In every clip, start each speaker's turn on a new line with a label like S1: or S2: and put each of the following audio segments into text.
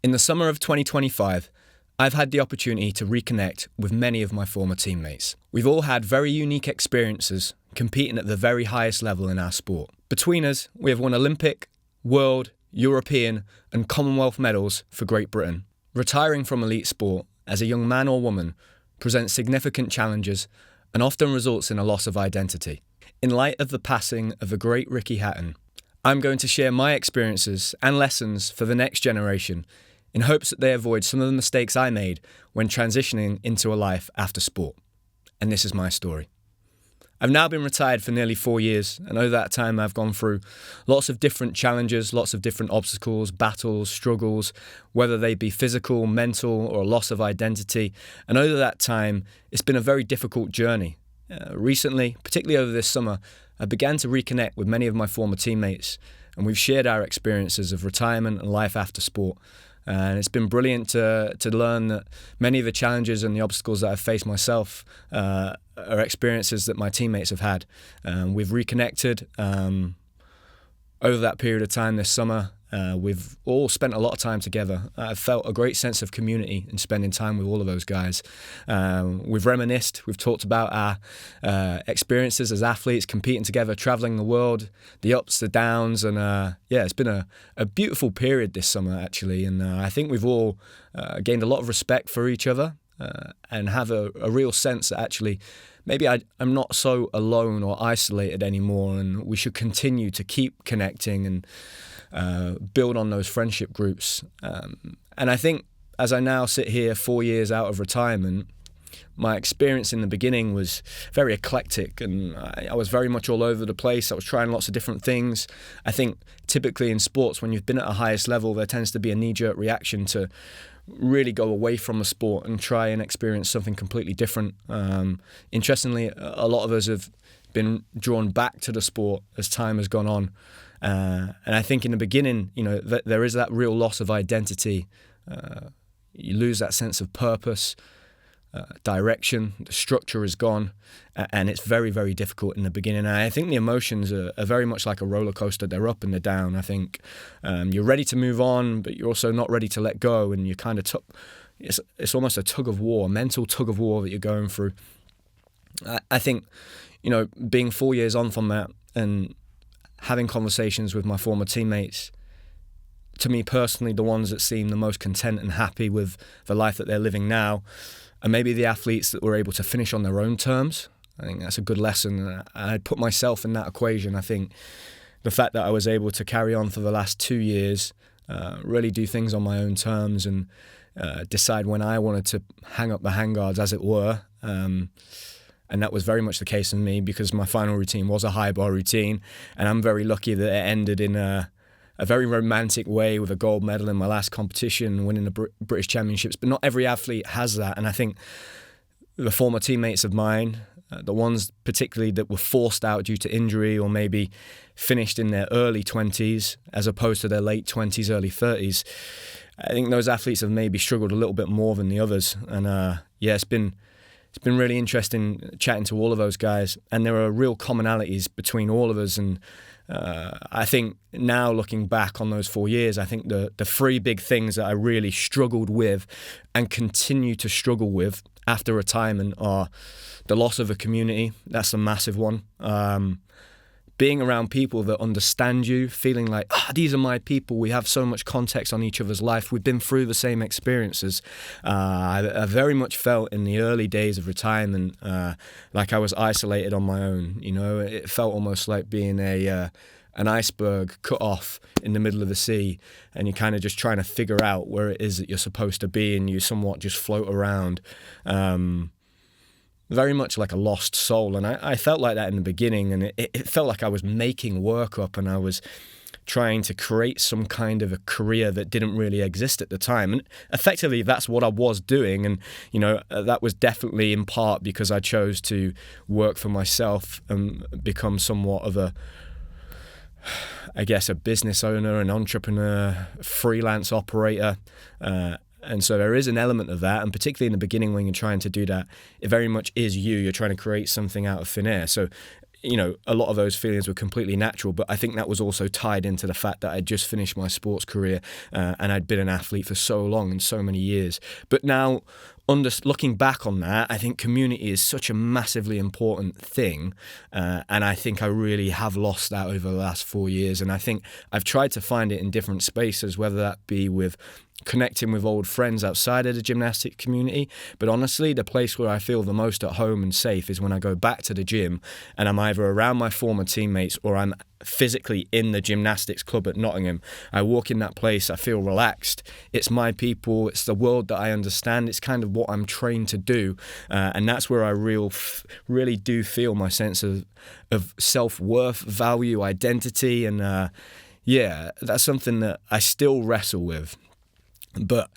S1: In the summer of 2025, I've had the opportunity to reconnect with many of my former teammates. We've all had very unique experiences competing at the very highest level in our sport. Between us, we have won Olympic, World, European and Commonwealth medals for Great Britain. Retiring from elite sport as a young man or woman presents significant challenges and often results in a loss of identity. In light of the passing of the great Ricky Hatton, I'm going to share my experiences and lessons for the next generation in hopes that they avoid some of the mistakes I made when transitioning into a life after sport. And this is my story. I've now been retired for nearly 4 years, and over that time I've gone through lots of different challenges, lots of different obstacles, battles, struggles, whether they be physical, mental, or a loss of identity. And over that time, it's been a very difficult journey. Recently, particularly over this summer, I began to reconnect with many of my former teammates, and we've shared our experiences of retirement and life after sport. And it's been brilliant to learn that many of the challenges and the obstacles that I've faced myself are experiences that my teammates have had. We've reconnected over that period of time this summer. We've all spent a lot of time together. I've felt a great sense of community in spending time with all of those guys. We've reminisced, we've talked about our experiences as athletes, competing together, traveling the world, the ups, the downs, and it's been a beautiful period this summer actually, and I think we've all gained a lot of respect for each other and have a real sense that actually maybe I'm not so alone or isolated anymore, and we should continue to keep connecting and build on those friendship groups. And I think as I now sit here 4 years out of retirement, my experience in the beginning was very eclectic, and I was very much all over the place. I was trying lots of different things. I think typically in sports, when you've been at a highest level, there tends to be a knee-jerk reaction to really go away from the sport and try and experience something completely different. Interestingly, a lot of us have been drawn back to the sport as time has gone on. And I think in the beginning, there is that real loss of identity. You lose that sense of purpose, direction, the structure is gone, and it's very, very difficult in the beginning. And I think the emotions are very much like a roller coaster. They're up and they're down. I think you're ready to move on, but you're also not ready to let go, and you kind of it's almost a tug of war, a mental tug of war that you're going through. I think, being 4 years on from that and having conversations with my former teammates, to me personally, the ones that seem the most content and happy with the life that they're living now, and maybe the athletes that were able to finish on their own terms. I think that's a good lesson. I'd put myself in that equation. I think the fact that I was able to carry on for the last 2 years, really do things on my own terms and decide when I wanted to hang up the handguards, as it were. And that was very much the case in me, because my final routine was a high bar routine, and I'm very lucky that it ended in a very romantic way with a gold medal in my last competition, winning the British Championships. But not every athlete has that, and I think the former teammates of mine, the ones particularly that were forced out due to injury or maybe finished in their early 20s as opposed to their late 20s, early 30s, I think those athletes have maybe struggled a little bit more than the others. And it's been really interesting chatting to all of those guys, and there are real commonalities between all of us. And I think now looking back on those 4 years, I think the three big things that I really struggled with and continue to struggle with after retirement are the loss of a community. That's a massive one. Being around people that understand you, feeling like, these are my people. We have so much context on each other's life. We've been through the same experiences. I very much felt in the early days of retirement like I was isolated on my own. It felt almost like being an iceberg cut off in the middle of the sea, and you're kind of just trying to figure out where it is that you're supposed to be, and you somewhat just float around. Very much like a lost soul, and I felt like that in the beginning, and it felt like I was making work up, and I was trying to create some kind of a career that didn't really exist at the time. And effectively, that's what I was doing, and that was definitely in part because I chose to work for myself and become somewhat of a business owner, an entrepreneur, freelance operator. And so there is an element of that, and particularly in the beginning when you're trying to do that, it very much is you. You're trying to create something out of thin air. So a lot of those feelings were completely natural, but I think that was also tied into the fact that I'd just finished my sports career and I'd been an athlete for so long and so many years. But now, looking back on that, I think community is such a massively important thing, and I think I really have lost that over the last 4 years. And I think I've tried to find it in different spaces, whether that be with connecting with old friends outside of the gymnastic community. But honestly, the place where I feel the most at home and safe is when I go back to the gym and I'm either around my former teammates or I'm physically in the gymnastics club at Nottingham. I walk in that place, I feel relaxed. It's my people, it's the world that I understand. It's kind of what I'm trained to do. And that's where I really do feel my sense of self-worth, value, identity. And that's something that I still wrestle with. But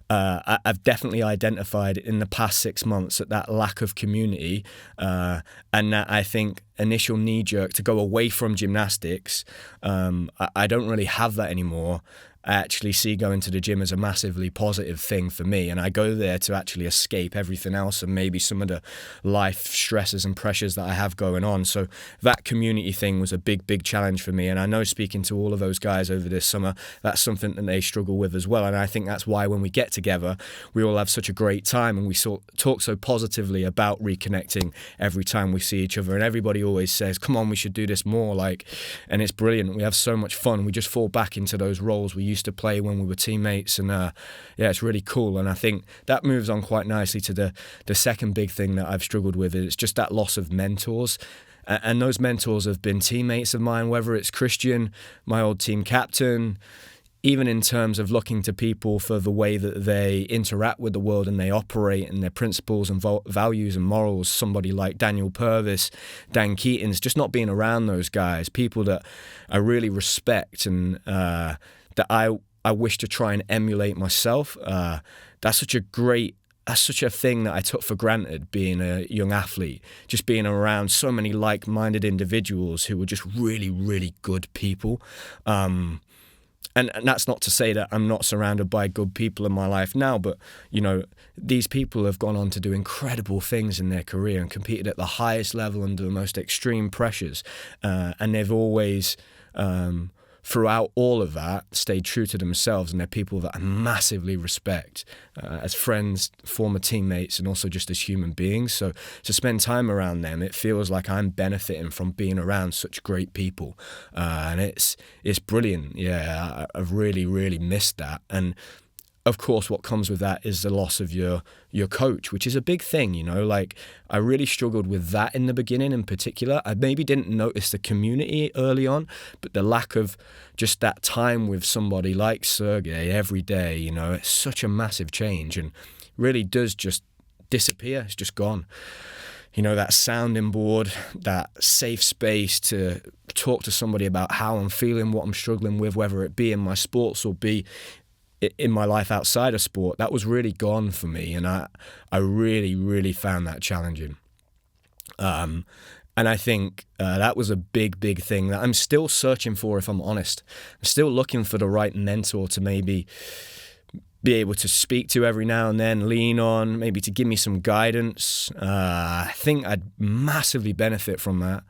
S1: I've definitely identified in the past 6 months that lack of community and that I think initial knee-jerk to go away from gymnastics, I don't really have that anymore. I actually see going to the gym as a massively positive thing for me, and I go there to actually escape everything else and maybe some of the life stresses and pressures that I have going on. So that community thing was a big challenge for me, and I know speaking to all of those guys over this summer, that's something that they struggle with as well. And I think that's why when we get together, we all have such a great time and we talk so positively about reconnecting every time we see each other, and everybody always says, come on, we should do this more, and it's brilliant. We have so much fun. We just fall back into those roles we used to play when we were teammates, and it's really cool. And I think that moves on quite nicely to the second big thing that I've struggled with. It's just that loss of mentors, and those mentors have been teammates of mine, whether it's Christian, my old team captain, even in terms of looking to people for the way that they interact with the world and they operate and their principles and values and morals. Somebody like Daniel Purvis, Dan Keaton's, just not being around those guys, people that I really respect and that I wish to try and emulate myself. That's such a thing that I took for granted being a young athlete, just being around so many like-minded individuals who were just really, really good people. And that's not to say that I'm not surrounded by good people in my life now, but, these people have gone on to do incredible things in their career and competed at the highest level under the most extreme pressures. And they've always, throughout all of that, stayed true to themselves, and they're people that I massively respect as friends, former teammates, and also just as human beings. So to spend time around them, it feels like I'm benefiting from being around such great people, and it's brilliant. Yeah, I've really, really missed that. And of course, what comes with that is the loss of your coach, which is a big thing, I really struggled with that in the beginning in particular. I maybe didn't notice the community early on, but the lack of just that time with somebody like Sergey every day, it's such a massive change and really does just disappear. It's just gone. That sounding board, that safe space to talk to somebody about how I'm feeling, what I'm struggling with, whether it be in my sports or be in my life outside of sport, that was really gone for me, and I really, really found that challenging. And I think that was a big thing that I'm still searching for, if I'm honest. I'm still looking for the right mentor to maybe be able to speak to every now and then, lean on, maybe to give me some guidance. I think I'd massively benefit from that.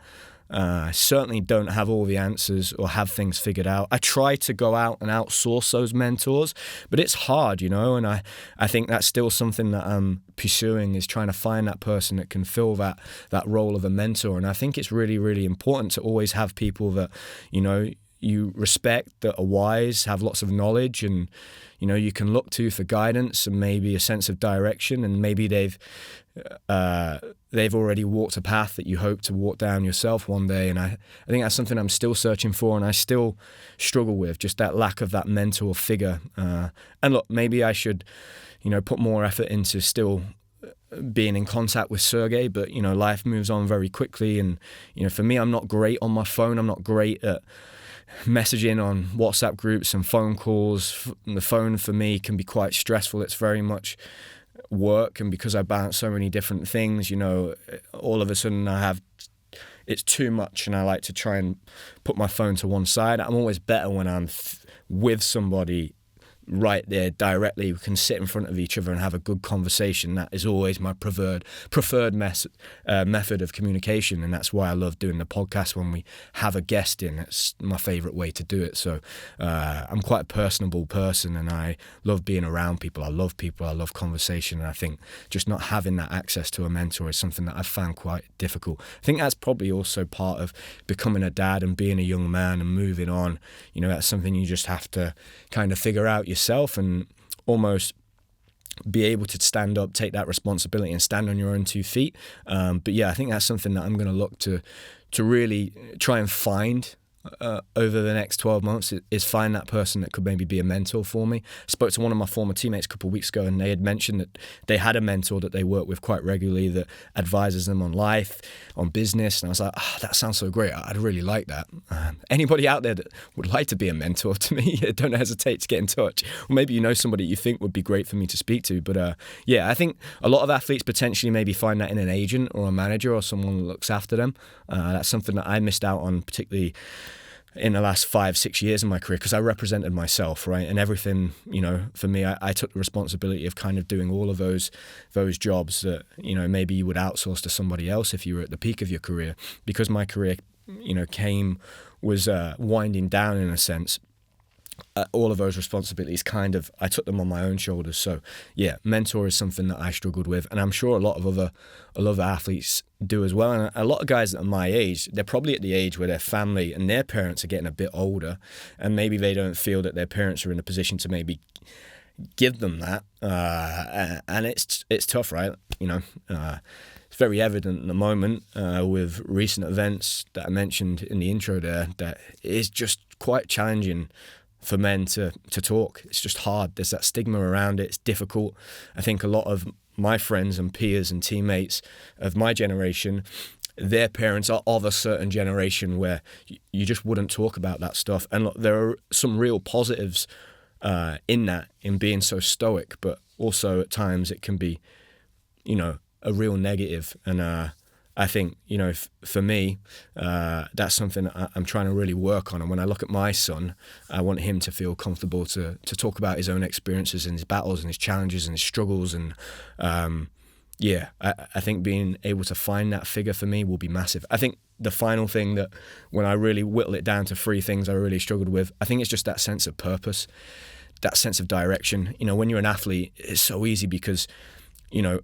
S1: I certainly don't have all the answers or have things figured out. I try to go out and outsource those mentors, but it's hard, and I think that's still something that I'm pursuing, is trying to find that person that can fill that role of a mentor. And I think it's really, really important to always have people that, you respect, that are wise, have lots of knowledge, and, you can look to for guidance and maybe a sense of direction, and maybe they've already walked a path that you hope to walk down yourself one day. And I think that's something I'm still searching for, and I still struggle with, just that lack of that mentor figure. And look, maybe I should, put more effort into still being in contact with Sergey, but, life moves on very quickly. And, for me, I'm not great on my phone. I'm not great at messaging on WhatsApp groups and phone calls. The phone for me can be quite stressful. It's very much work, and because I balance so many different things, all of a sudden it's too much, and I like to try and put my phone to one side. I'm always better when I'm with somebody right there directly. We can sit in front of each other and have a good conversation. That is always my preferred method of communication, and that's why I love doing the podcast when we have a guest in. It's my favourite way to do it. So I'm quite a personable person, and I love being around people. I love conversation, and I think just not having that access to a mentor is something that I've found quite difficult. I think that's probably also part of becoming a dad and being a young man and moving on. You know, that's something you just have to kind of figure out yourself and almost be able to stand up, take that responsibility and stand on your own 2 feet. But yeah, I think that's something that I'm going to look to really try and find over the next 12 months, is find that person that could maybe be a mentor for me. I spoke to one of my former teammates a couple of weeks ago, and they had mentioned that they had a mentor that they work with quite regularly that advises them on life, on business, and I was like, that sounds so great. I'd really like that. Anybody out there that would like to be a mentor to me, don't hesitate to get in touch. Or maybe you know somebody you think would be great for me to speak to. But yeah, I think a lot of athletes potentially maybe find that in an agent or a manager or someone that looks after them. That's something that I missed out on, particularly in the last 5-6 years of my career, because I represented myself, right? And everything, you know, for me, I took the responsibility of kind of doing all of those jobs that, you know, maybe you would outsource to somebody else if you were at the peak of your career. Because my career, you know, was winding down in a sense. All of those responsibilities I took them on my own shoulders. So yeah, mentor is something that I struggled with, and I'm sure a lot of other athletes do as well. And a lot of guys that are my age, they're probably at the age where their family and their parents are getting a bit older, and maybe they don't feel that their parents are in a position to maybe give them that. And it's tough, right? You know, it's very evident at the moment with recent events that I mentioned in the intro there, that it is just quite challenging for men to talk. It's just hard. There's that stigma around it. It's difficult. I think a lot of my friends and peers and teammates of my generation, their parents are of a certain generation where you just wouldn't talk about that stuff. And look, there are some real positives in being so stoic, but also at times it can be, you know, a real negative. And I think, you know, for me, that's something I'm trying to really work on. And when I look at my son, I want him to feel comfortable to talk about his own experiences and his battles and his challenges and his struggles. And yeah, I think being able to find that figure for me will be massive. I think the final thing that, when I really whittle it down to 3 things I really struggled with, I think it's just that sense of purpose, that sense of direction. You know, when you're an athlete, it's so easy because, you know,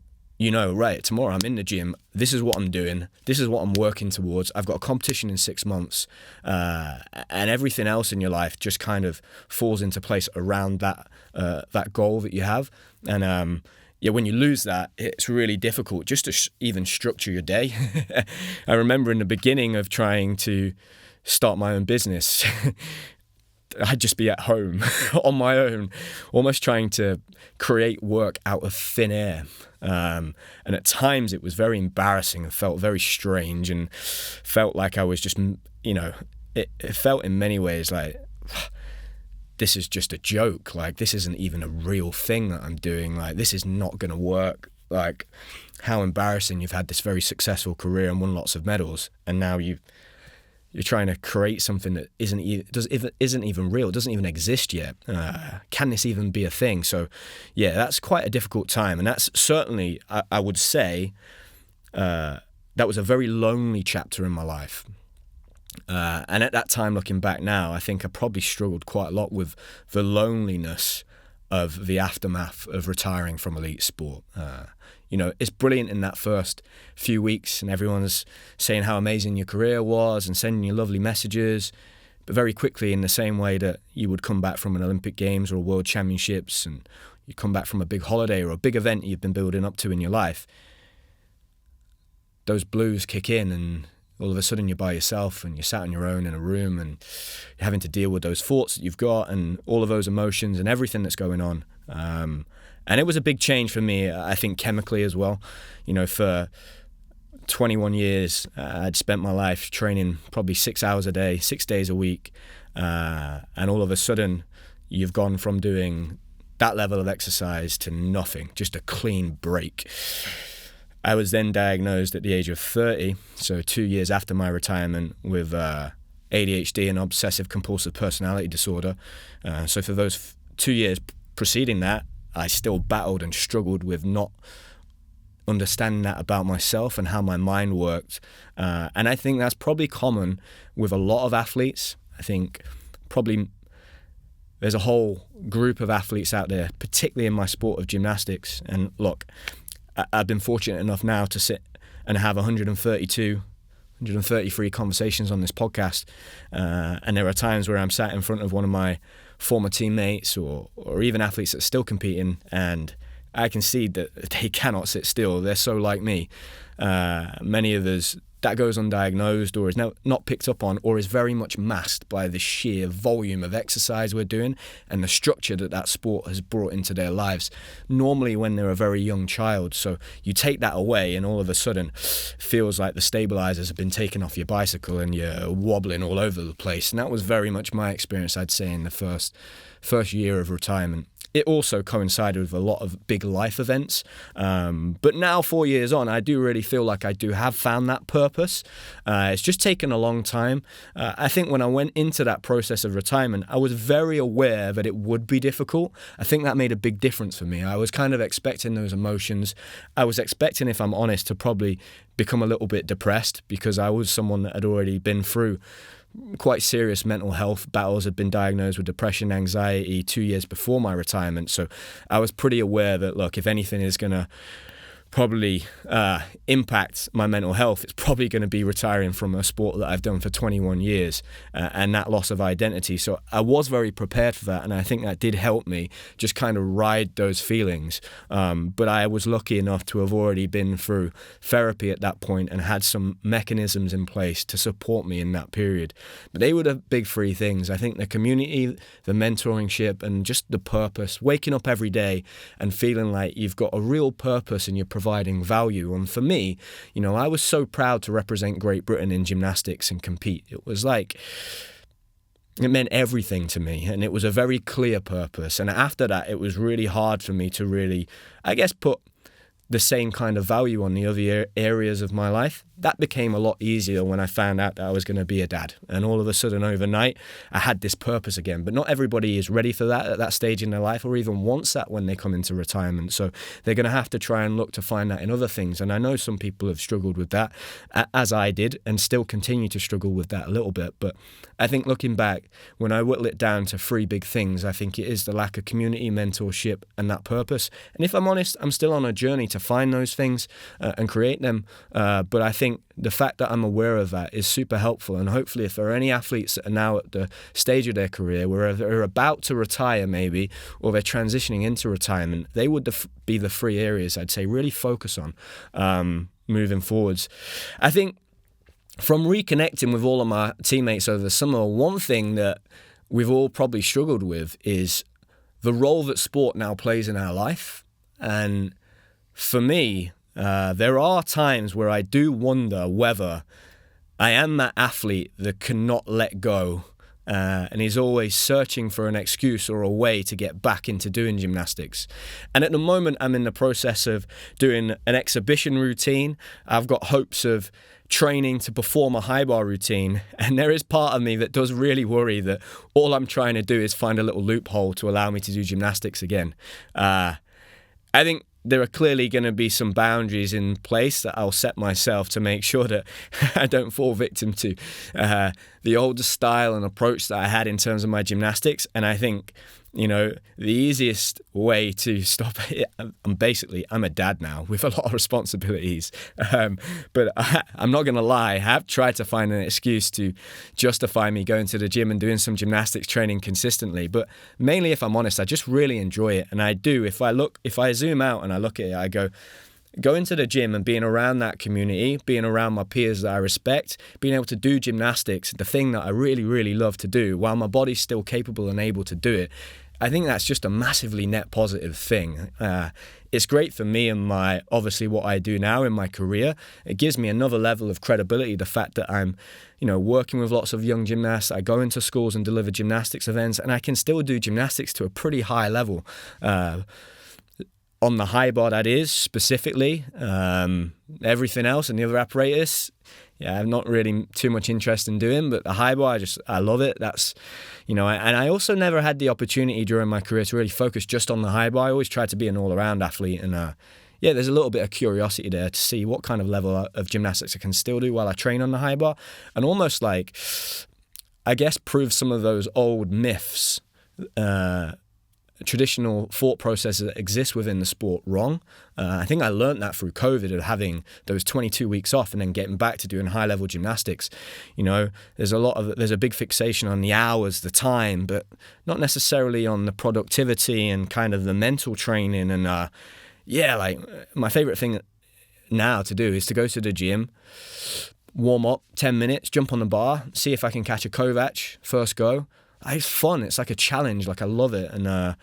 S1: right, tomorrow I'm in the gym, this is what I'm doing, this is what I'm working towards, I've got a competition in 6 months, and everything else in your life just kind of falls into place around that goal that you have. And yeah, when you lose that, it's really difficult just to even structure your day. I remember in the beginning of trying to start my own business, I'd just be at home on my own, almost trying to create work out of thin air. And at times it was very embarrassing and felt very strange and felt like I was just, you know, it felt in many ways like, this is just a joke. Like, this isn't even a real thing that I'm doing. Like, this is not going to work. Like, how embarrassing. You've had this very successful career and won lots of medals, and now you're trying to create something that isn't even real, doesn't even exist yet. Can this even be a thing? So, yeah, that's quite a difficult time, and that's certainly, I would say, that was a very lonely chapter in my life. And at that time, looking back now, I think I probably struggled quite a lot with the loneliness of the aftermath of retiring from elite sport. You know, it's brilliant in that first few weeks and everyone's saying how amazing your career was and sending you lovely messages. But very quickly, in the same way that you would come back from an Olympic Games or a World Championships, and you come back from a big holiday or a big event you've been building up to in your life, those blues kick in, and all of a sudden you're by yourself and you're sat on your own in a room and you're having to deal with those thoughts that you've got and all of those emotions and everything that's going on. And it was a big change for me, I think, chemically as well. You know, for 21 years, I'd spent my life training probably 6 hours a day, 6 days a week. And all of a sudden, you've gone from doing that level of exercise to nothing, just a clean break. I was then diagnosed at the age of 30, so 2 years after my retirement, with ADHD and obsessive compulsive personality disorder. So for those 2 years preceding that, I still battled and struggled with not understanding that about myself and how my mind worked. And I think that's probably common with a lot of athletes. I think probably there's a whole group of athletes out there, particularly in my sport of gymnastics. And look, I've been fortunate enough now to sit and have 133 conversations on this podcast. And there are times where I'm sat in front of one of my former teammates or even athletes that are still competing, and I can see that they cannot sit still. They're so like me. Many of us, that goes undiagnosed or is not picked up on, or is very much masked by the sheer volume of exercise we're doing and the structure that sport has brought into their lives, normally when they're a very young child. So you take that away and all of a sudden feels like the stabilizers have been taken off your bicycle and you're wobbling all over the place. And that was very much my experience, I'd say, in the first year of retirement. It also coincided with a lot of big life events. But now, 4 years on, I do really feel like I do have found that purpose. It's just taken a long time. I think when I went into that process of retirement, I was very aware that it would be difficult. I think that made a big difference for me. I was kind of expecting those emotions. I was expecting, if I'm honest, to probably become a little bit depressed, because I was someone that had already been through quite serious mental health battles, had been diagnosed with depression, anxiety 2 years before my retirement. So I was pretty aware that, look, if anything is going to probably impact my mental health, it's probably going to be retiring from a sport that I've done for 21 years and that loss of identity. So I was very prepared for that, and I think that did help me just kind of ride those feelings. But I was lucky enough to have already been through therapy at that point and had some mechanisms in place to support me in that period. But they were the big three things. I think the community, the mentoringship, and just the purpose, waking up every day and feeling like you've got a real purpose and you're providing value. And for me, I was so proud to represent Great Britain in gymnastics and compete. It was like, it meant everything to me, and it was a very clear purpose. And after that, it was really hard for me to really, I guess, put the same kind of value on the other areas of my life. That became a lot easier when I found out that I was going to be a dad. And all of a sudden, overnight, I had this purpose again. But not everybody is ready for that at that stage in their life, or even wants that when they come into retirement. So they're going to have to try and look to find that in other things. And I know some people have struggled with that, as I did, and still continue to struggle with that a little bit. But I think looking back, when I whittle it down to three big things, I think it is the lack of community, mentorship, and that purpose. And if I'm honest, I'm still on a journey to find those things and create them. But I think the fact that I'm aware of that is super helpful. And hopefully, if there are any athletes that are now at the stage of their career where they're about to retire maybe, or they're transitioning into retirement, they would be the three areas I'd say really focus on moving forwards. I think from reconnecting with all of my teammates over the summer, one thing that we've all probably struggled with is the role that sport now plays in our life. And for me, there are times where I do wonder whether I am that athlete that cannot let go and is always searching for an excuse or a way to get back into doing gymnastics. And at the moment, I'm in the process of doing an exhibition routine. I've got hopes of training to perform a high bar routine, and there is part of me that does really worry that all I'm trying to do is find a little loophole to allow me to do gymnastics again. I think there are clearly going to be some boundaries in place that I'll set myself to make sure that I don't fall victim to the older style and approach that I had in terms of my gymnastics. And I think, the easiest way to stop it, I'm a dad now with a lot of responsibilities. But I'm not going to lie, I have tried to find an excuse to justify me going to the gym and doing some gymnastics training consistently. But mainly, if I'm honest, I just really enjoy it. And I do, if I zoom out and I look at it, I go, going to the gym and being around that community, being around my peers that I respect, being able to do gymnastics, the thing that I really, really love to do while my body's still capable and able to do it, I think that's just a massively net positive thing. It's great for me and obviously what I do now in my career. It gives me another level of credibility, the fact that I'm, working with lots of young gymnasts. I go into schools and deliver gymnastics events, and I can still do gymnastics to a pretty high level. on the high bar, that is, specifically. Everything else and the other apparatus, yeah, I'm not really too much interest in doing, but the high bar, I love it. That's, and I also never had the opportunity during my career to really focus just on the high bar. I always tried to be an all-around athlete, and there's a little bit of curiosity there to see what kind of level of gymnastics I can still do while I train on the high bar, and almost like, I guess, prove some of those old myths, traditional thought processes that exist within the sport wrong. I think I learned that through COVID, of having those 22 weeks off and then getting back to doing high level gymnastics. There's a big fixation on the hours, the time, but not necessarily on the productivity and kind of the mental training. And like my favorite thing now to do is to go to the gym, warm up 10 minutes, jump on the bar, see if I can catch a Kovac first go. It's fun. It's like a challenge. Like, I love it. And I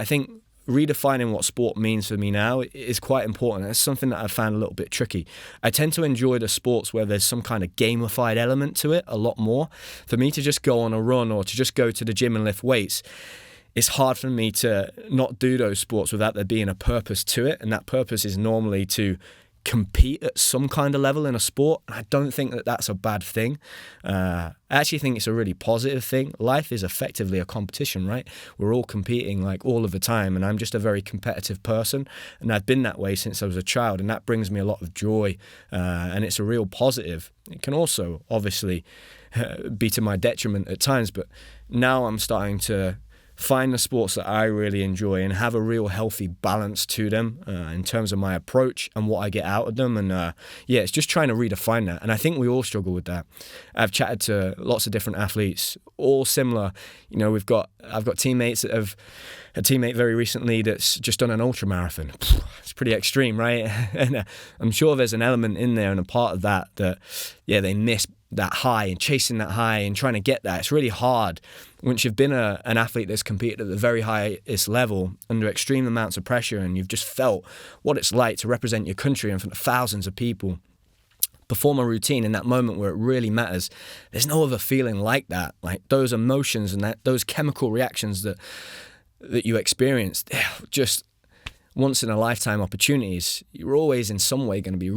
S1: think redefining what sport means for me now is quite important. It's something that I've found a little bit tricky. I tend to enjoy the sports where there's some kind of gamified element to it a lot more. For me to just go on a run or to just go to the gym and lift weights, it's hard for me to not do those sports without there being a purpose to it. And that purpose is normally to compete at some kind of level in a sport. And I don't think that that's a bad thing. I actually think it's a really positive thing. Life is effectively a competition, right? We're all competing like all of the time, and I'm just a very competitive person, and I've been that way since I was a child, and that brings me a lot of joy, and it's a real positive. It can also obviously be to my detriment at times, but now I'm starting to find the sports that I really enjoy and have a real healthy balance to them in terms of my approach and what I get out of them. And it's just trying to redefine that. And I think we all struggle with that. I've chatted to lots of different athletes, all similar. I've got teammates that have a teammate very recently that's just done an ultra marathon. It's pretty extreme, right? And I'm sure there's an element in there and a part of that they miss that high and chasing that high and trying to get that. It's really hard once you've been an athlete that's competed at the very highest level under extreme amounts of pressure, and you've just felt what it's like to represent your country in front of thousands of people, perform a routine in that moment where it really matters. There's no other feeling like that. Like those emotions and those chemical reactions that you experience, they're just once in a lifetime opportunities. You're always in some way going to be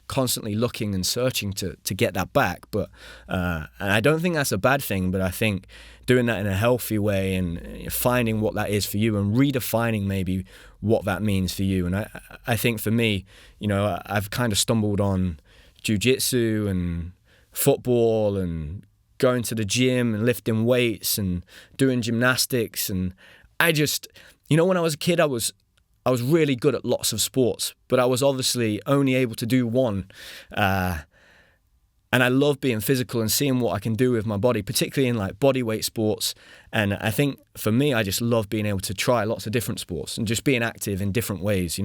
S1: constantly looking and searching to get that back. But and I don't think that's a bad thing, but I think doing that in a healthy way and finding what that is for you and redefining maybe what that means for you. And I think for me, I've kind of stumbled on jiu-jitsu and football and going to the gym and lifting weights and doing gymnastics. And I just, when I was a kid, I was really good at lots of sports, but I was obviously only able to do one. And I love being physical and seeing what I can do with my body, particularly in like body weight sports. And I think for me, I just love being able to try lots of different sports and just being active in different ways,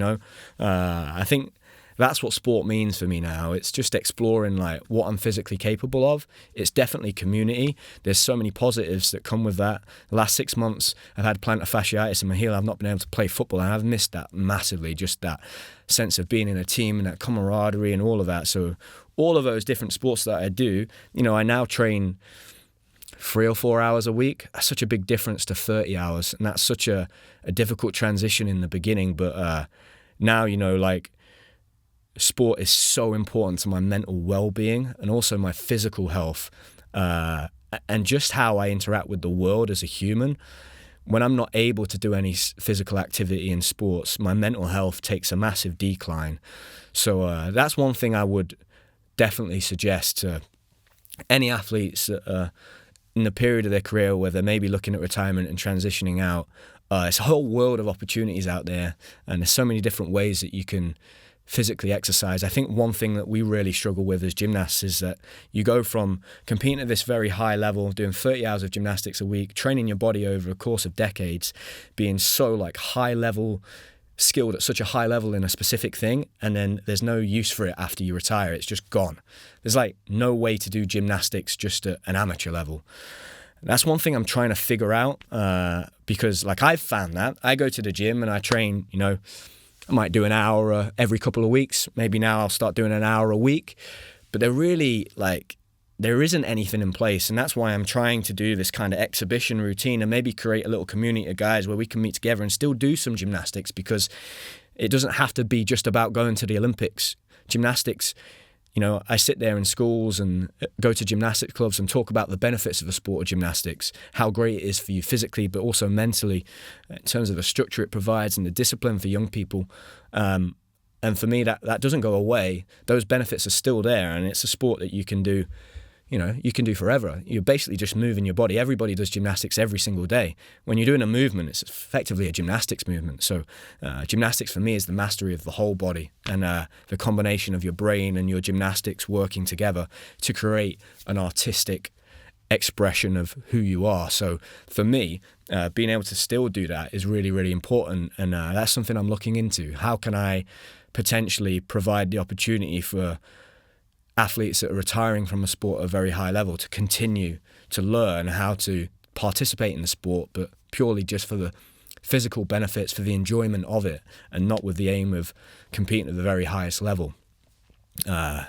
S1: I think that's what sport means for me now. It's just exploring like what I'm physically capable of. It's definitely community. There's so many positives that come with that. The last 6 months, I've had plantar fasciitis in my heel. I've not been able to play football, and I've missed that massively, just that sense of being in a team and that camaraderie and all of that. So all of those different sports that I do, I now train 3 or 4 hours a week. That's such a big difference to 30 hours. And that's such a difficult transition in the beginning. But now, sport is so important to my mental well-being and also my physical health, and just how I interact with the world as a human. When I'm not able to do any physical activity in sports, my mental health takes a massive decline. So that's one thing I would definitely suggest to any athletes that are in the period of their career where they're maybe looking at retirement and transitioning out. It's a whole world of opportunities out there, and there's so many different ways that you can physically exercise. I think one thing that we really struggle with as gymnasts is that you go from competing at this very high level, doing 30 hours of gymnastics a week, training your body over a course of decades, being so like high level, skilled at such a high level in a specific thing, and then there's no use for it after you retire. It's just gone. There's like no way to do gymnastics just at an amateur level. That's one thing I'm trying to figure out, because like I've found that I go to the gym and I train, I might do an hour every couple of weeks. Maybe now I'll start doing an hour a week. But they're really like there isn't anything in place, and that's why I'm trying to do this kind of exhibition routine and maybe create a little community of guys where we can meet together and still do some gymnastics, because it doesn't have to be just about going to the Olympics. Gymnastics, I sit there in schools and go to gymnastics clubs and talk about the benefits of the sport of gymnastics, how great it is for you physically, but also mentally, in terms of the structure it provides and the discipline for young people. And for me, that doesn't go away. Those benefits are still there, and it's a sport that you can do forever. You're basically just moving your body. Everybody does gymnastics every single day. When you're doing a movement, it's effectively a gymnastics movement. So gymnastics for me is the mastery of the whole body, and the combination of your brain and your gymnastics working together to create an artistic expression of who you are. So for me, being able to still do that is really, really important, and that's something I'm looking into. How can I potentially provide the opportunity for athletes that are retiring from a sport at a very high level to continue to learn how to participate in the sport, but purely just for the physical benefits, for the enjoyment of it, and not with the aim of competing at the very highest level.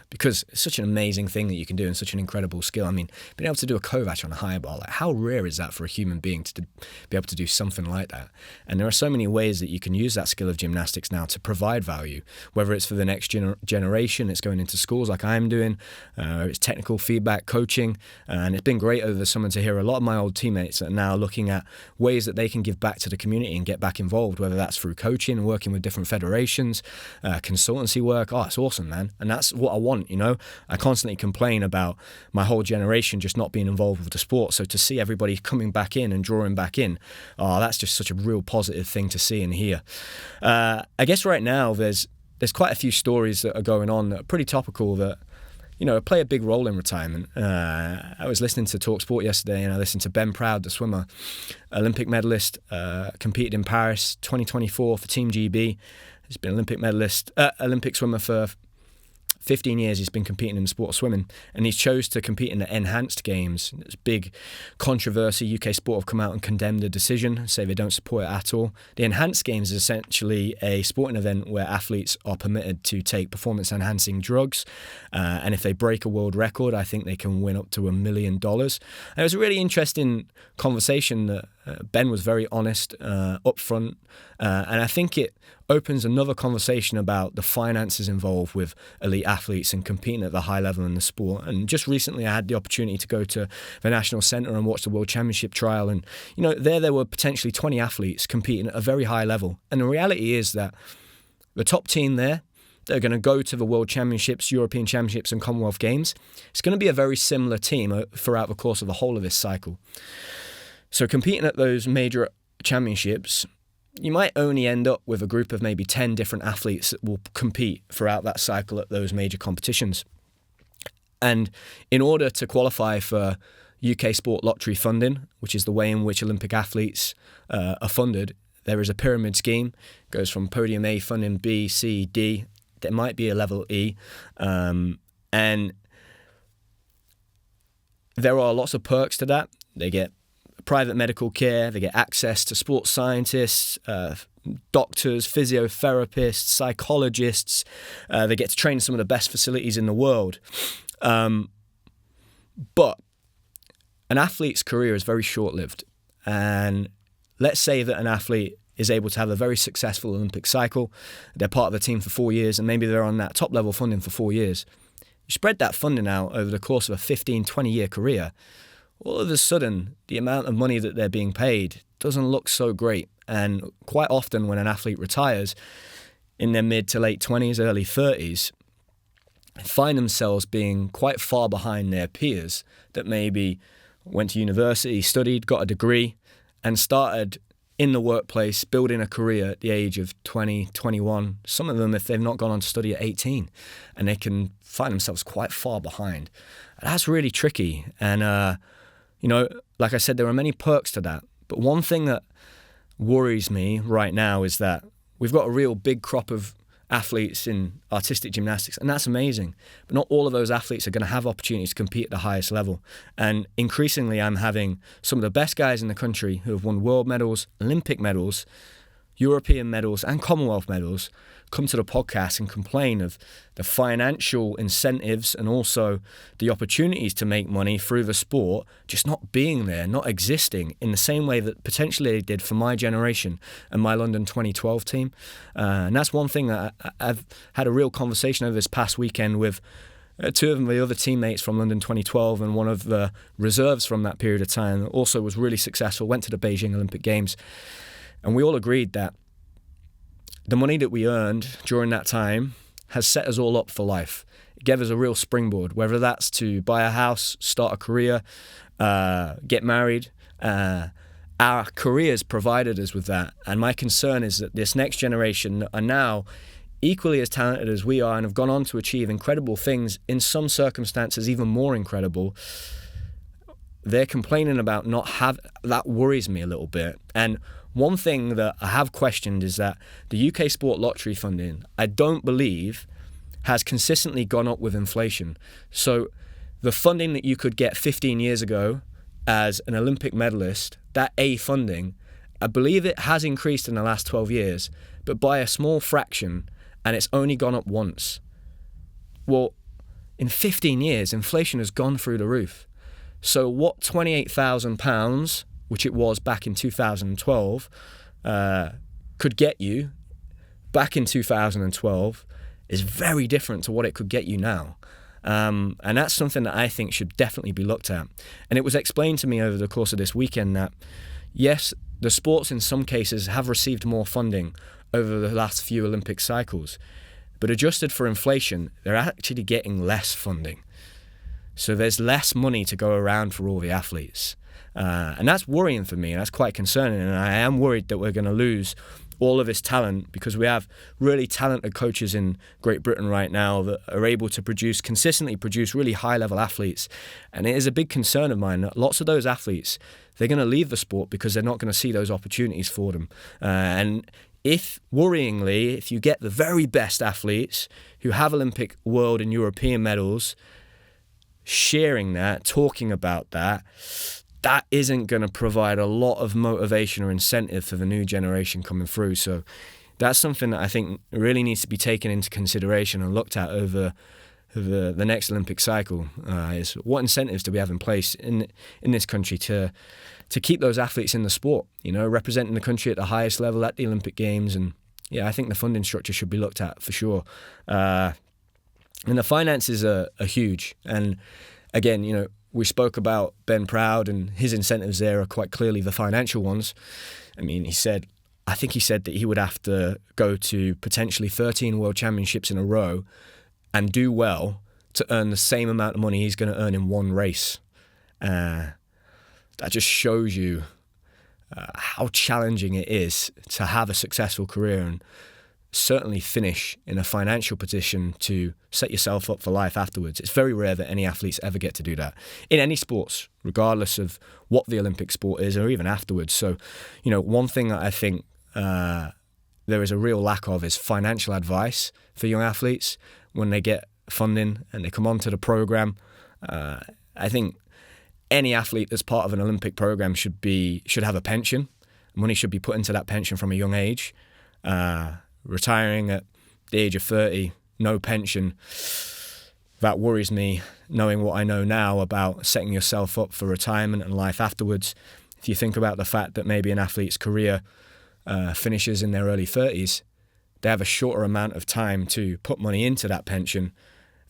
S1: Because it's such an amazing thing that you can do and such an incredible skill. I mean, being able to do a Kovac on a high bar, like how rare is that for a human being to be able to do something like that? And there are so many ways that you can use that skill of gymnastics now to provide value, whether it's for the next generation, it's going into schools like I'm doing, it's technical feedback, coaching, and it's been great over the summer to hear a lot of my old teammates that are now looking at ways that they can give back to the community and get back involved, whether that's through coaching, working with different federations, consultancy work. Oh, it's awesome, man. And that's what I want, I constantly complain about my whole generation just not being involved with the sport. So to see everybody coming back in and drawing back in, that's just such a real positive thing to see and hear. I guess right now there's quite a few stories that are going on that are pretty topical that, play a big role in retirement. I was listening to Talk Sport yesterday, and I listened to Ben Proud, the swimmer, Olympic medalist, competed in Paris 2024 for Team GB. He's been Olympic swimmer for 15 years. He's been competing in the sport of swimming, and he's chose to compete in the enhanced games. It's a big controversy. UK Sport have come out and condemned the decision, say they don't support it at all. The enhanced games is essentially a sporting event where athletes are permitted to take performance enhancing drugs, and if they break a world record, I think they can win up to $1 million. And it was a really interesting conversation that Ben was very honest, upfront, and I think it opens another conversation about the finances involved with elite athletes and competing at the high level in the sport. And just recently I had the opportunity to go to the National Centre and watch the World Championship trial, and there were potentially 20 athletes competing at a very high level. And the reality is that the top team there, they're going to go to the World Championships, European Championships and Commonwealth Games. It's going to be a very similar team throughout the course of the whole of this cycle. So competing at those major championships, you might only end up with a group of maybe 10 different athletes that will compete throughout that cycle at those major competitions. And in order to qualify for UK Sport lottery funding, which is the way in which Olympic athletes are funded, there is a pyramid scheme. It goes from podium A funding, B, C, D. There might be a level E. And there are lots of perks to that. They get private medical care, they get access to sports scientists, doctors, physiotherapists, psychologists. They get to train in some of the best facilities in the world. But an athlete's career is very short-lived. And let's say that an athlete is able to have a very successful Olympic cycle. They're part of the team for 4 years, and maybe they're on that top-level funding for 4 years. You spread that funding out over the course of a 15, 20-year career, all of a sudden, the amount of money that they're being paid doesn't look so great. And quite often when an athlete retires in their mid to late 20s, early 30s, they find themselves being quite far behind their peers that maybe went to university, studied, got a degree, and started in the workplace, building a career at the age of 20, 21. Some of them, if they've not gone on to study at 18, and they can find themselves quite far behind. That's really tricky. And, like I said, there are many perks to that. But one thing that worries me right now is that we've got a real big crop of athletes in artistic gymnastics, and that's amazing. But not all of those athletes are going to have opportunities to compete at the highest level. And increasingly, I'm having some of the best guys in the country who have won world medals, Olympic medals, European medals and Commonwealth medals come to the podcast and complain of the financial incentives and also the opportunities to make money through the sport just not being there, not existing in the same way that potentially they did for my generation and my London 2012 team. And that's one thing that I've had a real conversation over this past weekend with two of the other teammates from London 2012 and one of the reserves from that period of time that also was really successful, went to the Beijing Olympic Games. And we all agreed that the money that we earned during that time has set us all up for life. It gave us a real springboard, whether that's to buy a house, start a career, get married. Our careers provided us with that. And my concern is that this next generation are now equally as talented as we are and have gone on to achieve incredible things, in some circumstances even more incredible. They're complaining about that worries me a little bit. And one thing that I have questioned is that the UK sport lottery funding, I don't believe, has consistently gone up with inflation. So the funding that you could get 15 years ago as an Olympic medalist, that A funding, I believe it has increased in the last 12 years, but by a small fraction, and it's only gone up once. Well, in 15 years, inflation has gone through the roof. So what £28,000, which it was back in 2012, could get you back in 2012 is very different to what it could get you now. And that's something that I think should definitely be looked at. And it was explained to me over the course of this weekend that, yes, the sports in some cases have received more funding over the last few Olympic cycles, but adjusted for inflation, they're actually getting less funding. So there's less money to go around for all the athletes. And that's worrying for me, and that's quite concerning. And I am worried that we're going to lose all of this talent, because we have really talented coaches in Great Britain right now that are able to consistently produce really high-level athletes. And it is a big concern of mine that lots of those athletes, they're going to leave the sport because they're not going to see those opportunities for them. And worryingly, if you get the very best athletes who have Olympic, world and European medals sharing that, talking about that isn't going to provide a lot of motivation or incentive for the new generation coming through. So that's something that I think really needs to be taken into consideration and looked at over the next Olympic cycle. Is what incentives do we have in place in this country to keep those athletes in the sport, representing the country at the highest level at the Olympic Games. And yeah, I think the funding structure should be looked at for sure. And the finances are huge. And again, we spoke about Ben Proud, and his incentives there are quite clearly the financial ones. I mean, I think he said that he would have to go to potentially 13 World Championships in a row and do well to earn the same amount of money he's going to earn in one race. That just shows you how challenging it is to have a successful career and certainly finish in a financial position to set yourself up for life afterwards. It's very rare that any athletes ever get to do that in any sports, regardless of what the Olympic sport is or even afterwards. So, one thing that I think there is a real lack of is financial advice for young athletes when they get funding and they come onto the program. I think any athlete that's part of an Olympic program should have a pension. Money should be put into that pension from a young age. Retiring at the age of 30, no pension, that worries me, knowing what I know now about setting yourself up for retirement and life afterwards. If you think about the fact that maybe an athlete's career finishes in their early 30s, they have a shorter amount of time to put money into that pension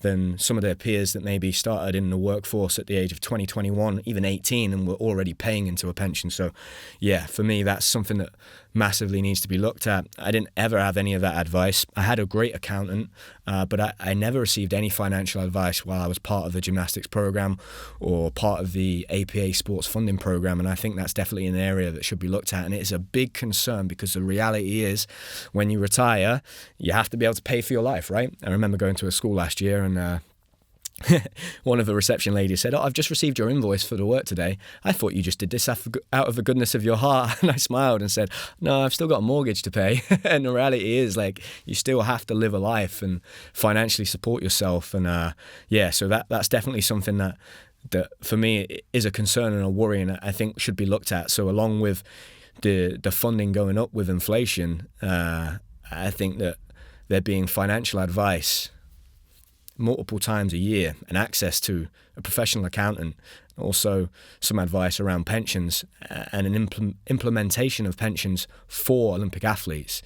S1: than some of their peers that maybe started in the workforce at the age of 20, 21, even 18, and were already paying into a pension. So yeah, for me, that's something that massively needs to be looked at. I didn't ever have any of that advice. I had a great accountant, but I never received any financial advice while I was part of the gymnastics program or part of the APA sports funding program. And I think that's definitely an area that should be looked at. And it is a big concern because the reality is when you retire, you have to be able to pay for your life, right? I remember going to a school last year and one of the reception ladies said, I've just received your invoice for the work today. I thought you just did this out of the goodness of your heart. And I smiled and said, no, I've still got a mortgage to pay. And the reality is, you still have to live a life and financially support yourself. And so that's definitely something that for me is a concern and a worry, and I think should be looked at. So along with the funding going up with inflation, I think that there being financial advice multiple times a year and access to a professional accountant, also some advice around pensions and an implementation of pensions for Olympic athletes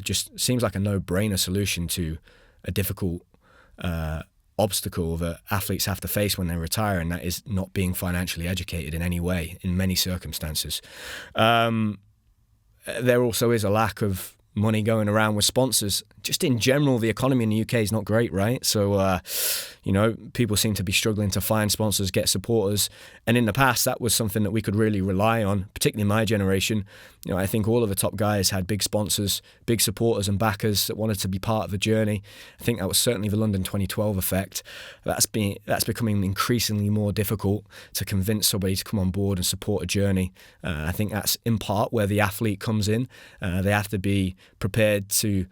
S1: just seems like a no-brainer solution to a difficult obstacle that athletes have to face when they retire, and that is not being financially educated in any way in many circumstances. There also is a lack of money going around with sponsors. Just in general, the economy in the UK is not great, right? So, people seem to be struggling to find sponsors, get supporters. And in the past, that was something that we could really rely on, particularly my generation. I think all of the top guys had big sponsors, big supporters and backers that wanted to be part of the journey. I think that was certainly the London 2012 effect. That's becoming increasingly more difficult to convince somebody to come on board and support a journey. I think that's in part where the athlete comes in. They have to be prepared to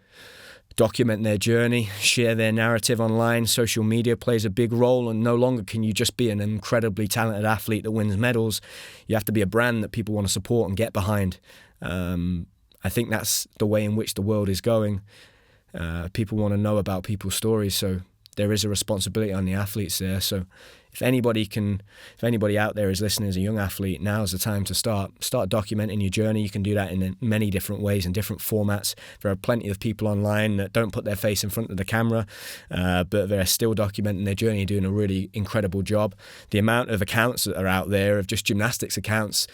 S1: document their journey, share their narrative online. Social media plays a big role, and no longer can you just be an incredibly talented athlete that wins medals. You have to be a brand that people want to support and get behind. I think that's the way in which the world is going. People want to know about people's stories, so there is a responsibility on the athletes there. So if anybody out there is listening as a young athlete, now's the time to start documenting your journey. You can do that in many different ways, in different formats. There are plenty of people online that don't put their face in front of the camera, but they're still documenting their journey, doing a really incredible job. The amount of accounts that are out there, of just gymnastics accounts,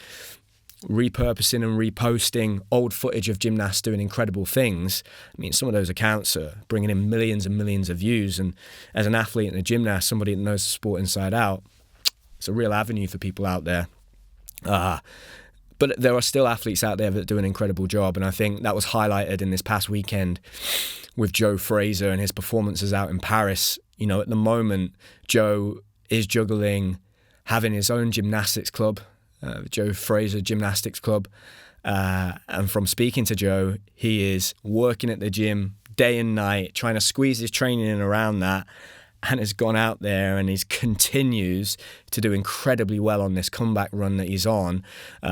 S1: repurposing and reposting old footage of gymnasts doing incredible things. I mean, some of those accounts are bringing in millions and millions of views, and as an athlete and a gymnast, somebody that knows the sport inside out, it's a real avenue for people out there. But there are still athletes out there that do an incredible job, and I think that was highlighted in this past weekend with Joe Fraser and his performances out in Paris. At the moment, Joe is juggling having his own gymnastics club, Joe Fraser Gymnastics Club, and from speaking to Joe, he is working at the gym day and night, trying to squeeze his training in around that, and has gone out there and he continues to do incredibly well on this comeback run that he's on.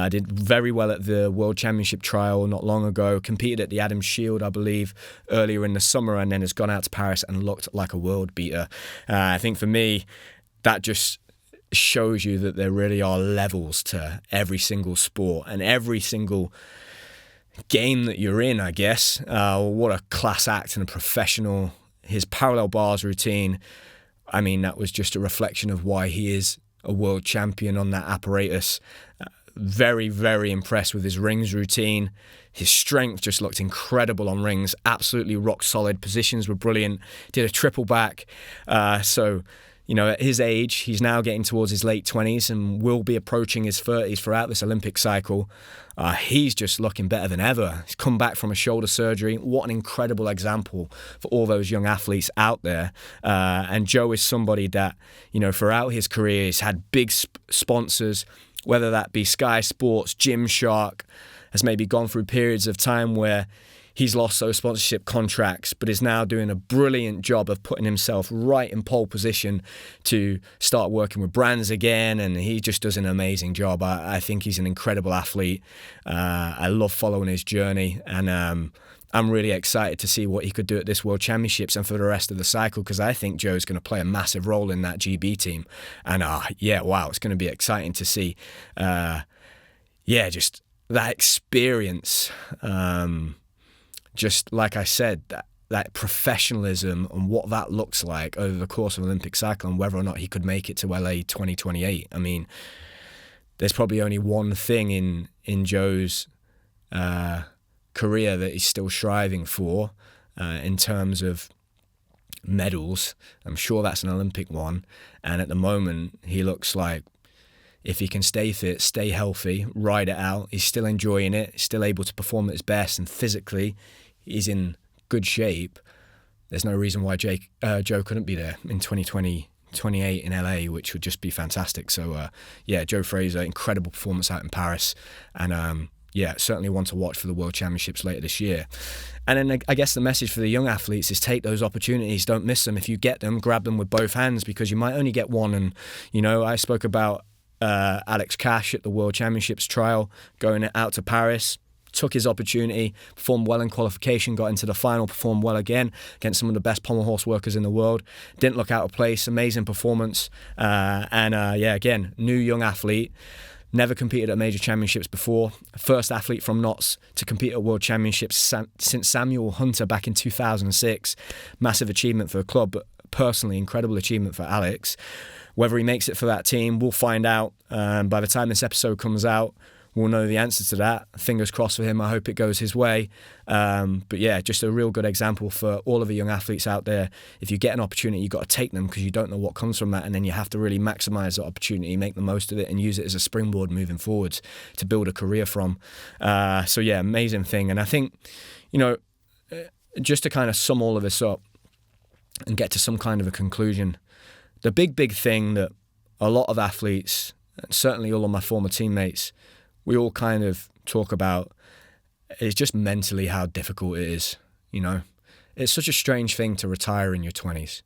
S1: Did very well at the World Championship trial not long ago, competed at the Adams Shield, I believe, earlier in the summer, and then has gone out to Paris and looked like a world beater. I think for me, that just shows you that there really are levels to every single sport and every single game that you're in, I guess. What a class act and a professional. His parallel bars routine, I mean, that was just a reflection of why he is a world champion on that apparatus. Very, very impressed with his rings routine. His strength just looked incredible on rings. Absolutely rock solid. Positions were brilliant. Did a triple back. At his age, he's now getting towards his late 20s and will be approaching his 30s throughout this Olympic cycle. He's just looking better than ever. He's come back from a shoulder surgery. What an incredible example for all those young athletes out there. And Joe is somebody that, throughout his career, he's had big sponsors, whether that be Sky Sports, Gymshark, has maybe gone through periods of time where he's lost those sponsorship contracts, but is now doing a brilliant job of putting himself right in pole position to start working with brands again, and he just does an amazing job. I think he's an incredible athlete. I love following his journey, and I'm really excited to see what he could do at this World Championships and for the rest of the cycle, because I think Joe's going to play a massive role in that GB team. And it's going to be exciting to see. Just that experience. Just like I said, that professionalism and what that looks like over the course of an Olympic cycle, and whether or not he could make it to LA 2028. I mean, there's probably only one thing in Joe's career that he's still striving for in terms of medals. I'm sure that's an Olympic one. And at the moment, he looks like, if he can stay fit, stay healthy, ride it out, he's still enjoying it, still able to perform at his best, and physically he's in good shape. There's no reason why Joe couldn't be there in 2028 in LA, which would just be fantastic. So, Joe Fraser, incredible performance out in Paris. And, certainly one to watch for the World Championships later this year. And then I guess the message for the young athletes is take those opportunities. Don't miss them. If you get them, grab them with both hands, because you might only get one. And, I spoke about Alex Cash at the World Championships trial, going out to Paris. Took his opportunity, performed well in qualification, got into the final, performed well again against some of the best pommel horse workers in the world. Didn't look out of place, amazing performance. Again, new young athlete. Never competed at major championships before. First athlete from Notts to compete at World Championships since Samuel Hunter back in 2006. Massive achievement for the club, but personally, incredible achievement for Alex. Whether he makes it for that team, we'll find out. By the time this episode comes out, we'll know the answer to that. Fingers crossed for him. I hope it goes his way. But yeah, just a real good example for all of the young athletes out there. If you get an opportunity, you've got to take them because you don't know what comes from that. And then you have to really maximise that opportunity, make the most of it and use it as a springboard moving forwards to build a career from. So yeah, amazing thing. And I think, just to kind of sum all of this up and get to some kind of a conclusion, the big thing that a lot of athletes, and certainly all of my former teammates, we all kind of talk about is just mentally how difficult it is, It's such a strange thing to retire in your 20s.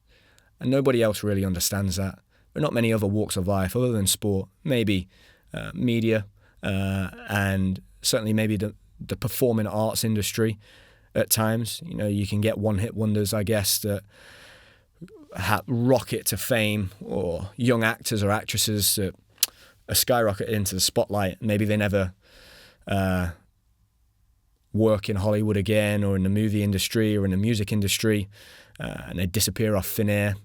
S1: And nobody else really understands that. There are not many other walks of life other than sport, maybe media, and certainly maybe the performing arts industry at times. You can get one-hit wonders, I guess, that rocket to fame, or young actors or actresses that a skyrocket into the spotlight. Maybe they never work in Hollywood again, or in the movie industry, or in the music industry, and they disappear off thin air.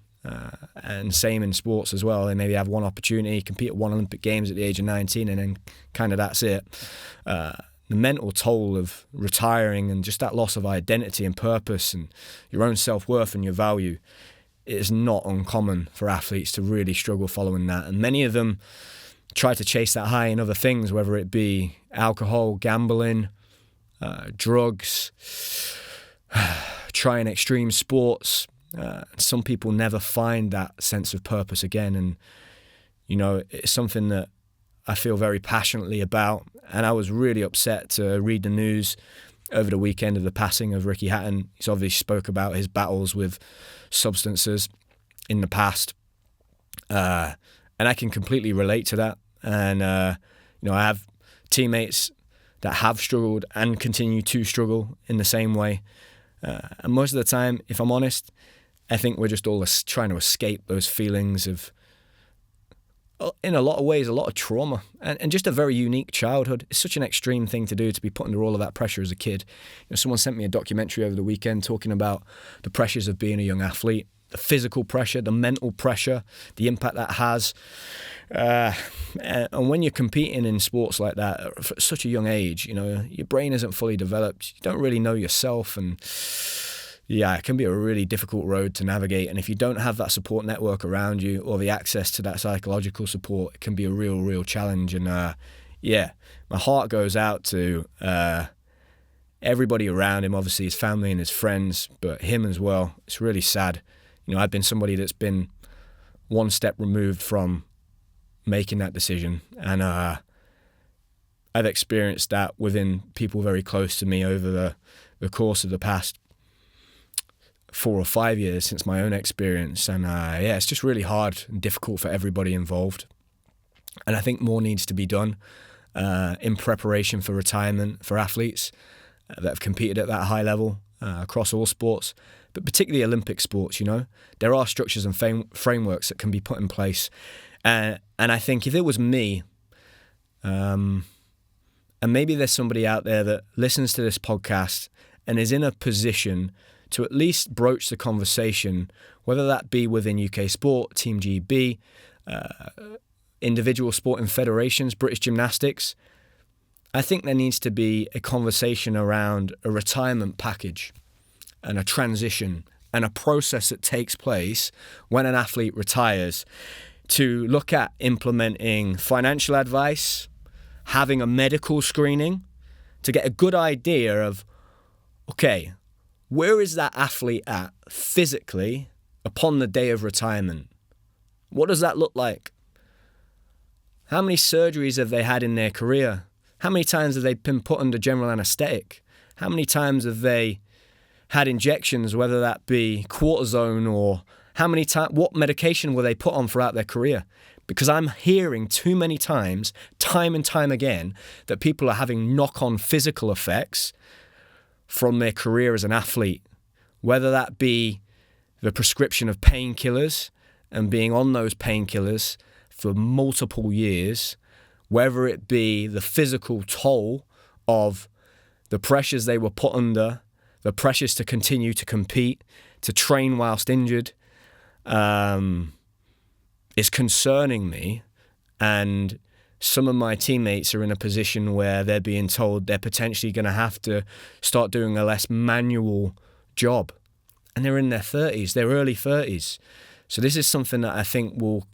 S1: And same in sports as well. They maybe have one opportunity, compete at one Olympic Games at the age of 19, and then kind of that's it. The mental toll of retiring and just that loss of identity and purpose and your own self-worth and your value, it is not uncommon for athletes to really struggle following that. And many of them try to chase that high in other things, whether it be alcohol, gambling, drugs, trying extreme sports. Some people never find that sense of purpose again. And, it's something that I feel very passionately about. And I was really upset to read the news over the weekend of the passing of Ricky Hatton. He's obviously spoke about his battles with substances in the past. And I can completely relate to that. And, I have teammates that have struggled and continue to struggle in the same way. And most of the time, if I'm honest, I think we're just all trying to escape those feelings of, in a lot of ways, a lot of trauma and just a very unique childhood. It's such an extreme thing to do, to be put under all of that pressure as a kid. Someone sent me a documentary over the weekend talking about the pressures of being a young athlete, the physical pressure, the mental pressure, the impact that has. And when you're competing in sports like that at such a young age, your brain isn't fully developed. You don't really know yourself, and yeah, it can be a really difficult road to navigate. And if you don't have that support network around you or the access to that psychological support, it can be a real challenge. And my heart goes out to everybody around him, obviously his family and his friends, but him as well. It's really sad. I've been somebody that's been one step removed from making that decision. And I've experienced that within people very close to me over the course of the past 4 or 5 years since my own experience. And it's just really hard and difficult for everybody involved. And I think more needs to be done in preparation for retirement for athletes that have competed at that high level across all sports, but particularly Olympic sports. There are structures and frameworks that can be put in place. And I think if it was me, and maybe there's somebody out there that listens to this podcast and is in a position to at least broach the conversation, whether that be within UK Sport, Team GB, individual sporting federations, British Gymnastics, I think there needs to be a conversation around a retirement package and a transition and a process that takes place when an athlete retires, to look at implementing financial advice, having a medical screening, to get a good idea of, okay, where is that athlete at physically upon the day of retirement? What does that look like? How many surgeries have they had in their career? How many times have they been put under general anaesthetic? How many times have they had injections, whether that be cortisone, or what medication were they put on throughout their career? Because I'm hearing too many times, time and time again, that people are having knock-on physical effects from their career as an athlete, whether that be the prescription of painkillers and being on those painkillers for multiple years, whether it be the physical toll of the pressures they were put under, the pressures to continue to compete, to train whilst injured, is concerning me. And some of my teammates are in a position where they're being told they're potentially going to have to start doing a less manual job. And they're in their 30s, their early 30s. So this is something that I think will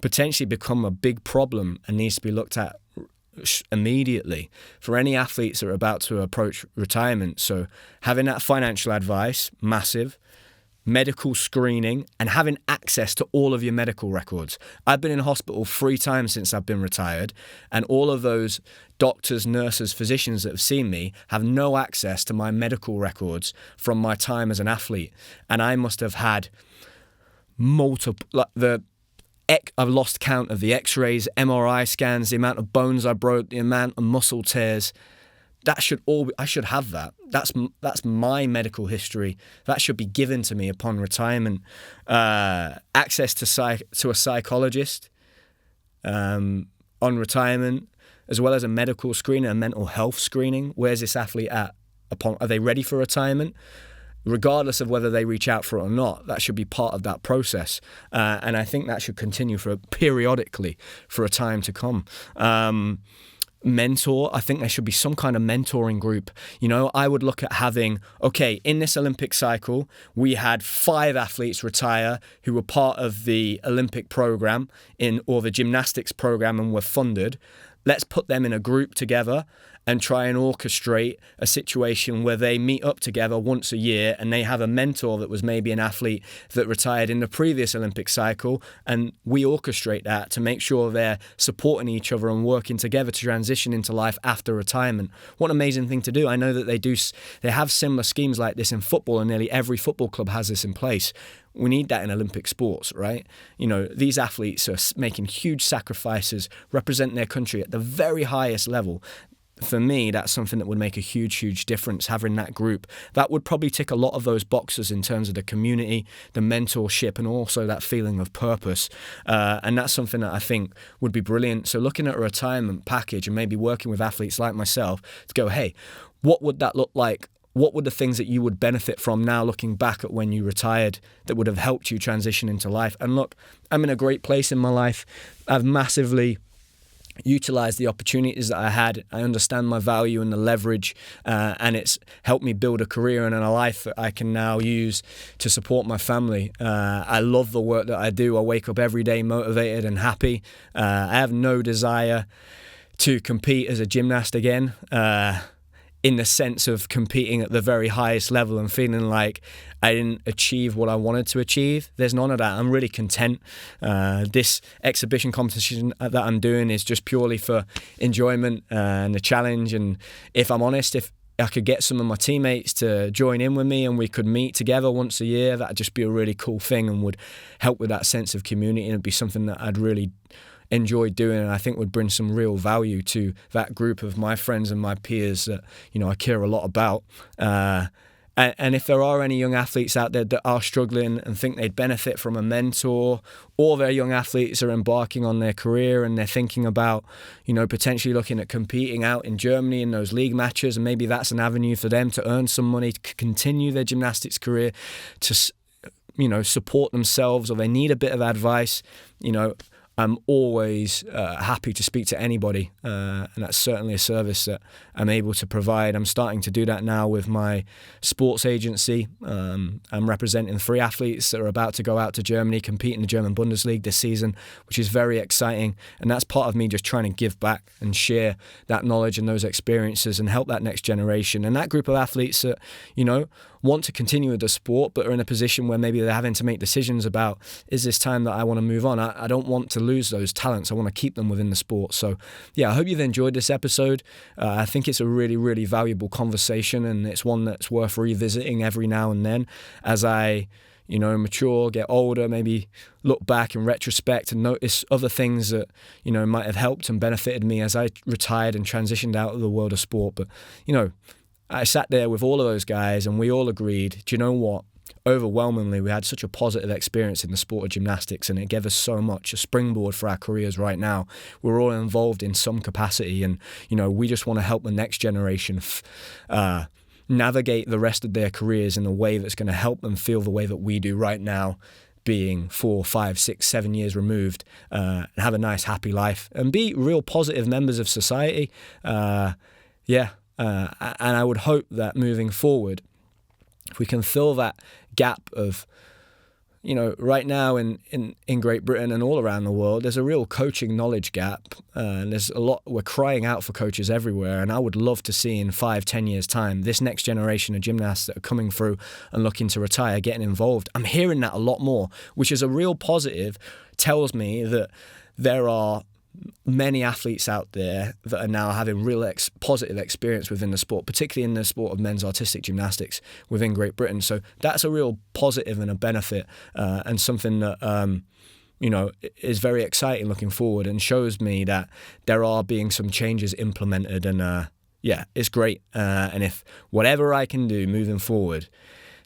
S1: potentially become a big problem and needs to be looked at immediately for any athletes that are about to approach retirement. So having that financial advice, massive. Medical screening, and having access to all of your medical records. I've been in hospital 3 times since I've been retired, and all of those doctors, nurses, physicians that have seen me have no access to my medical records from my time as an athlete. And I must have had multiple, I've lost count of the x-rays, MRI scans, the amount of bones I broke, the amount of muscle tears. I should have that. That's my medical history. That should be given to me upon retirement. Access to a psychologist on retirement, as well as a medical screening, a mental health screening. Where's this athlete at? Are they ready for retirement? Regardless of whether they reach out for it or not, that should be part of that process. And I think that should continue periodically for a time to come. Mentor, I think there should be some kind of mentoring group. I would look at having, in this Olympic cycle, we had 5 athletes retire who were part of the Olympic program or the gymnastics program and were funded. Let's put them in a group together and try and orchestrate a situation where they meet up together once a year and they have a mentor that was maybe an athlete that retired in the previous Olympic cycle, and we orchestrate that to make sure they're supporting each other and working together to transition into life after retirement. What an amazing thing to do. I know that they have similar schemes like this in football, and nearly every football club has this in place. We need that in Olympic sports, right? These athletes are making huge sacrifices, representing their country at the very highest level. For me, that's something that would make a huge, huge difference, having that group. That would probably tick a lot of those boxes in terms of the community, the mentorship, and also that feeling of purpose. And that's something that I think would be brilliant. So looking at a retirement package and maybe working with athletes like myself to go, hey, what would that look like? What were the things that you would benefit from now looking back at when you retired that would have helped you transition into life? And look, I'm in a great place in my life. I've massively utilize the opportunities that I had. I understand my value and the leverage, and it's helped me build a career and a life that I can now use to support my family. I love the work that I do. I wake up every day motivated and happy. I have no desire to compete as a gymnast again, in the sense of competing at the very highest level and feeling like I didn't achieve what I wanted to achieve. There's none of that. I'm really content. This exhibition competition that I'm doing is just purely for enjoyment and the challenge. And if I'm honest, if I could get some of my teammates to join in with me and we could meet together once a year, that'd just be a really cool thing and would help with that sense of community, and it'd be something that I'd really enjoy doing, and I think would bring some real value to that group of my friends and my peers that I care a lot about. And if there are any young athletes out there that are struggling and think they'd benefit from a mentor, or they're young athletes are embarking on their career and they're thinking about potentially looking at competing out in Germany in those league matches, and maybe that's an avenue for them to earn some money to continue their gymnastics career, to support themselves, or they need a bit of advice, I'm always happy to speak to anybody, and that's certainly a service that I'm able to provide. I'm starting to do that now with my sports agency. I'm representing 3 athletes that are about to go out to Germany, compete in the German Bundesliga this season, which is very exciting, and that's part of me just trying to give back and share that knowledge and those experiences and help that next generation. And that group of athletes that, want to continue with the sport but are in a position where maybe they're having to make decisions about, is this time that I want to move on? I don't want to lose those talents. I want to keep them within the sport. So yeah, I hope you've enjoyed this episode. I think it's a really, really valuable conversation, and it's one that's worth revisiting every now and then as I mature, get older, maybe look back in retrospect and notice other things that, might have helped and benefited me as I retired and transitioned out of the world of sport. But, I sat there with all of those guys and we all agreed, do you know what? Overwhelmingly, we had such a positive experience in the sport of gymnastics, and it gave us so much, a springboard for our careers right now. We're all involved in some capacity, and we just want to help the next generation navigate the rest of their careers in a way that's going to help them feel the way that we do right now, being 4, 5, 6, 7 years removed, and have a nice, happy life and be real positive members of society. And I would hope that moving forward, if we can fill that gap of, right now in Great Britain and all around the world, there's a real coaching knowledge gap. And there's a lot, we're crying out for coaches everywhere. And I would love to see in 5-10 years' time, this next generation of gymnasts that are coming through and looking to retire, getting involved. I'm hearing that a lot more, which is a real positive. Tells me that there are many athletes out there that are now having real positive experience within the sport, particularly in the sport of men's artistic gymnastics within Great Britain. So that's a real positive and a benefit, and something that is very exciting looking forward, and shows me that there are being some changes implemented, and it's great. And if whatever I can do moving forward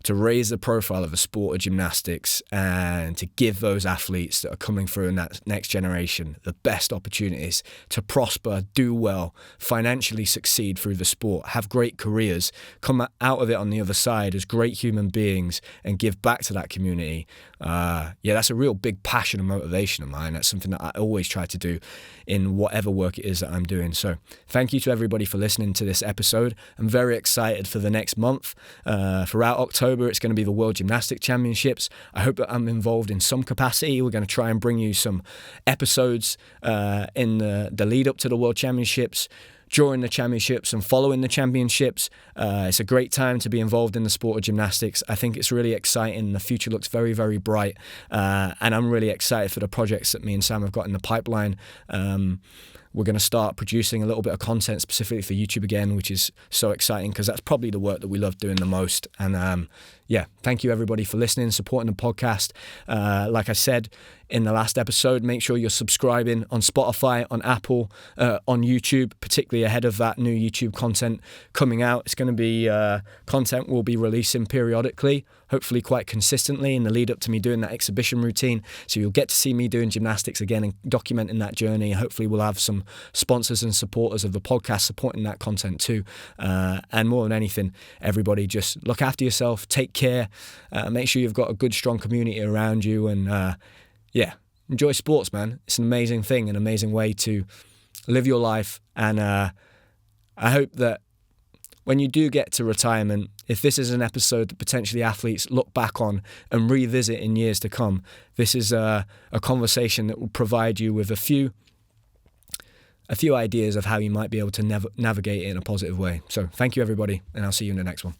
S1: to raise the profile of the sport of gymnastics and to give those athletes that are coming through in that next generation the best opportunities to prosper, do well, financially succeed through the sport, have great careers, come out of it on the other side as great human beings and give back to that community. That's a real big passion and motivation of mine. That's something that I always try to do in whatever work it is that I'm doing. So thank you to everybody for listening to this episode. I'm very excited for the next month. Throughout October, it's going to be the World Gymnastics Championships. I hope that I'm involved in some capacity. We're going to try and bring you some episodes in the lead up to the World Championships, during the championships and following the championships. It's a great time to be involved in the sport of gymnastics. I think it's really exciting. The future looks very, very bright. And I'm really excited for the projects that me and Sam have got in the pipeline. We're going to start producing a little bit of content specifically for YouTube again, which is so exciting because that's probably the work that we love doing the most. And thank you everybody for listening, supporting the podcast. Like I said in the last episode, make sure you're subscribing on Spotify, on Apple, on YouTube, particularly ahead of that new YouTube content coming out. It's going to be content we'll be releasing periodically, hopefully quite consistently in the lead up to me doing that exhibition routine. So you'll get to see me doing gymnastics again and documenting that journey. Hopefully we'll have some sponsors and supporters of the podcast supporting that content too. And more than anything, everybody just look after yourself, take care, make sure you've got a good, strong community around you, and enjoy sports, man. It's an amazing thing, an amazing way to live your life. And I hope that when you do get to retirement, if this is an episode that potentially athletes look back on and revisit in years to come, this is a conversation that will provide you with a few ideas of how you might be able to navigate it in a positive way. So thank you, everybody, and I'll see you in the next one.